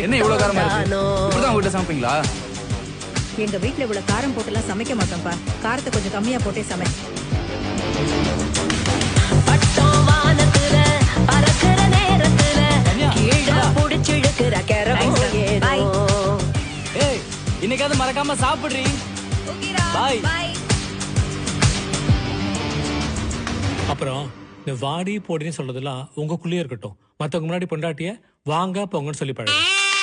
என்ன இவ்வளவு காரமா இருக்கு? இப்படிதான் உங்க வீட்டுல சமைப்பீங்களா? எங்க வீட்டுல இவ்வளவு காரம் போட்டுலாம் சமைக்க மாட்டோம்ப்பா. காரத்தை கொஞ்சம் கம்மியா போட்டே சமை. இன்னைக்காவது மறக்காம சாப்பிடுறீ. பாய். அப்புறம் இந்த வாடி போடின்னு சொல்றதெல்லாம் உங்களுக்குள்ளேயே இருக்கட்டும். மத்தவங்க முன்னாடி பொண்டாட்டிய வாங்க போங்கன்னு சொல்லி பழகு.